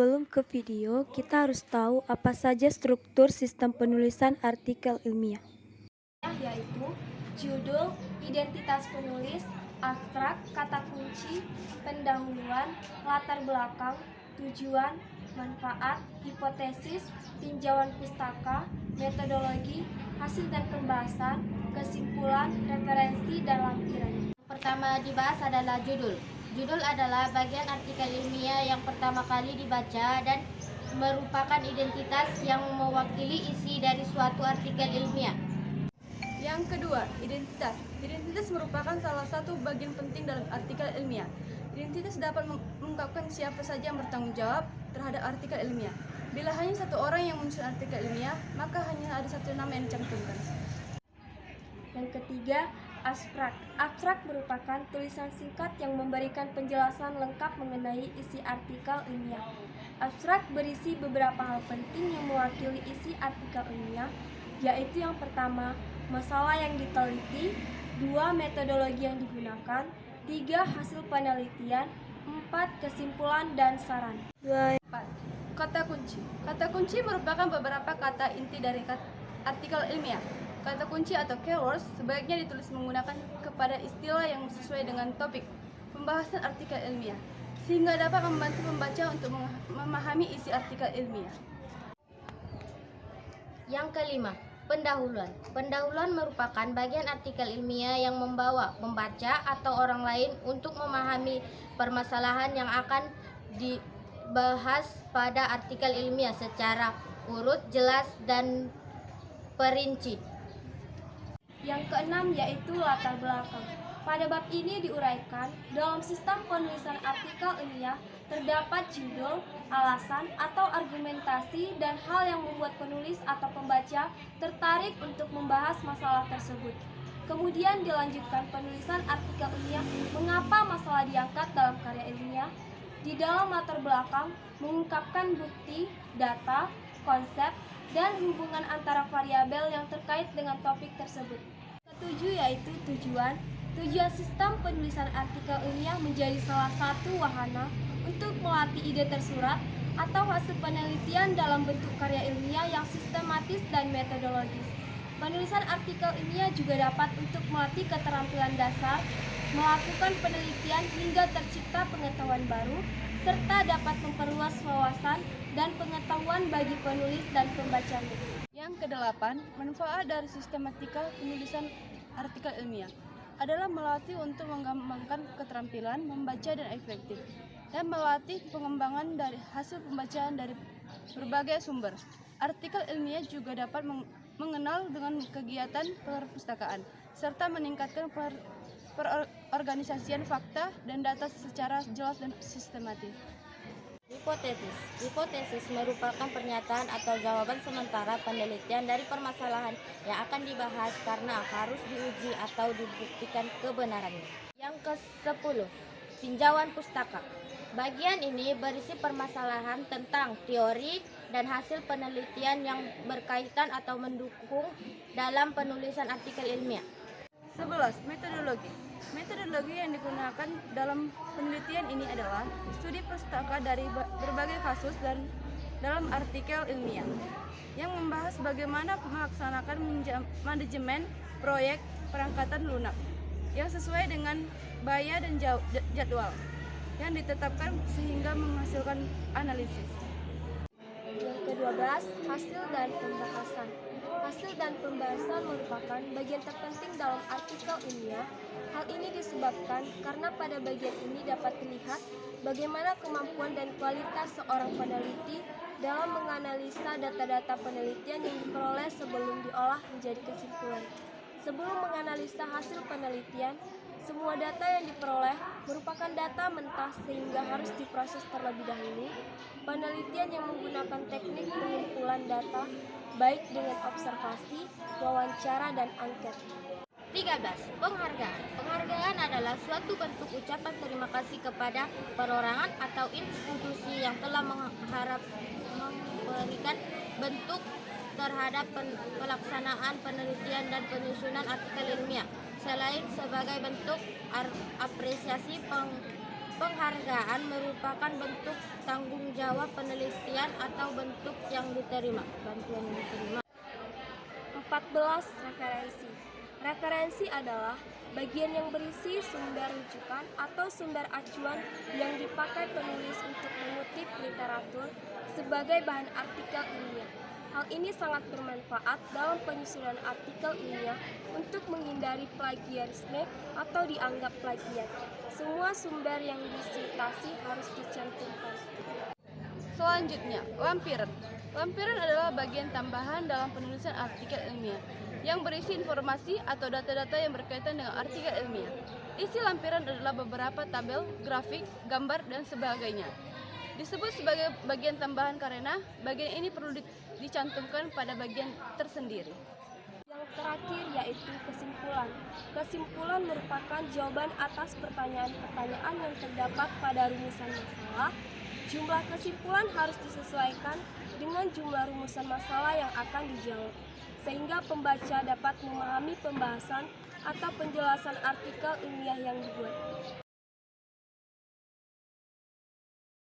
Sebelum ke video, kita harus tahu apa saja struktur sistem penulisan artikel ilmiah. Yaitu judul, identitas penulis, abstrak, kata kunci, pendahuluan, latar belakang, tujuan, manfaat, hipotesis, tinjauan pustaka, metodologi, hasil dan pembahasan, kesimpulan, referensi, dan lampiran. Pertama dibahas adalah judul. Judul adalah bagian artikel ilmiah yang pertama kali dibaca dan merupakan identitas yang mewakili isi dari suatu artikel ilmiah. Yang kedua, identitas. Identitas merupakan salah satu bagian penting dalam artikel ilmiah. Identitas dapat mengungkapkan siapa saja yang bertanggung jawab terhadap artikel ilmiah. Bila hanya satu orang yang menyusun artikel ilmiah, maka hanya ada satu nama yang dicantumkan. Yang ketiga, abstrak. Abstrak merupakan tulisan singkat yang memberikan penjelasan lengkap mengenai isi artikel ilmiah. Abstrak berisi beberapa hal penting yang mewakili isi artikel ilmiah, yaitu yang pertama, masalah yang diteliti, 2. Metodologi yang digunakan, 3. Hasil penelitian, 4. Kesimpulan dan saran. 4. Kata kunci. Kata kunci merupakan beberapa kata inti dari artikel ilmiah. Kata kunci atau keywords sebaiknya ditulis menggunakan kepada istilah yang sesuai dengan topik pembahasan artikel ilmiah, sehingga dapat membantu pembaca untuk memahami isi artikel ilmiah. Yang kelima, pendahuluan. Pendahuluan merupakan bagian artikel ilmiah yang membawa pembaca atau orang lain untuk memahami permasalahan yang akan dibahas pada artikel ilmiah secara urut, jelas, dan perinci. Yang keenam yaitu latar belakang. Pada bab ini diuraikan, dalam sistem penulisan artikel ilmiah terdapat judul, alasan, atau argumentasi dan hal yang membuat penulis atau pembaca tertarik untuk membahas masalah tersebut. Kemudian dilanjutkan penulisan artikel ilmiah, mengapa masalah diangkat dalam karya ilmiah. Di dalam latar belakang mengungkapkan bukti, data, konsep, dan hubungan antara variabel yang terkait dengan topik tersebut. Ketujuh yaitu tujuan. Tujuan sistem penulisan artikel ilmiah menjadi salah satu wahana untuk melatih ide tersurat atau hasil penelitian dalam bentuk karya ilmiah yang sistematis dan metodologis. Penulisan artikel ilmiah juga dapat untuk melatih keterampilan dasar, melakukan penelitian hingga tercipta pengetahuan baru, serta dapat memperluas wawasan dan pengetahuan bagi penulis dan pembacanya. Yang kedelapan, manfaat dari sistematika penulisan artikel ilmiah adalah melatih untuk mengembangkan keterampilan membaca dan efektif, dan melatih pengembangan dari hasil pembacaan dari berbagai sumber. Artikel ilmiah juga dapat mengenal dengan kegiatan perpustakaan, serta meningkatkan perorganisasian fakta dan data secara jelas dan sistematis. Hipotesis. Hipotesis merupakan pernyataan atau jawaban sementara penelitian dari permasalahan yang akan dibahas karena harus diuji atau dibuktikan kebenarannya. Yang ke-10, tinjauan pustaka. Bagian ini berisi permasalahan tentang teori dan hasil penelitian yang berkaitan atau mendukung dalam penulisan artikel ilmiah. 11. Metodologi. Metodologi yang digunakan dalam penelitian ini adalah studi pustaka dari berbagai kasus dan dalam artikel ilmiah yang membahas bagaimana melaksanakan manajemen proyek perangkatan lunak yang sesuai dengan biaya dan jadwal yang ditetapkan sehingga menghasilkan analisis. Yang ke-12, hasil dan pembahasan. Hasil dan pembahasan merupakan bagian terpenting dalam artikel ilmiah. Hal ini disebabkan karena pada bagian ini dapat dilihat bagaimana kemampuan dan kualitas seorang peneliti dalam menganalisa data-data penelitian yang diperoleh sebelum diolah menjadi kesimpulan. Sebelum menganalisa hasil penelitian, semua data yang diperoleh merupakan data mentah sehingga harus diproses terlebih dahulu. Penelitian yang menggunakan teknik pengumpulan data baik dengan observasi, wawancara, dan angket. 13. Penghargaan. Penghargaan adalah suatu bentuk ucapan terima kasih kepada perorangan atau institusi yang telah memberikan bentuk terhadap pelaksanaan penelitian dan penyusunan artikel ilmiah, selain sebagai bentuk apresiasi Penghargaan merupakan bentuk tanggung jawab penelitian atau bentuk yang diterima, bantuan yang diterima. 14. Referensi. Referensi adalah bagian yang berisi sumber rujukan atau sumber acuan yang dipakai penulis untuk mengutip literatur sebagai bahan artikel ilmiah. Hal ini sangat bermanfaat dalam penyusunan artikel ilmiah untuk menghindari plagiarisme atau dianggap plagiat. Semua sumber yang disitasi harus dicantumkan. Selanjutnya, lampiran. Lampiran adalah bagian tambahan dalam penulisan artikel ilmiah yang berisi informasi atau data-data yang berkaitan dengan artikel ilmiah. Isi lampiran adalah beberapa tabel, grafik, gambar, dan sebagainya. Disebut sebagai bagian tambahan karena bagian ini perlu dicantumkan pada bagian tersendiri. Yang terakhir yaitu kesimpulan. Kesimpulan merupakan jawaban atas pertanyaan-pertanyaan yang terdapat pada rumusan masalah. Jumlah kesimpulan harus disesuaikan dengan jumlah rumusan masalah yang akan dijawab, sehingga pembaca dapat memahami pembahasan atau penjelasan artikel ilmiah yang dibuat.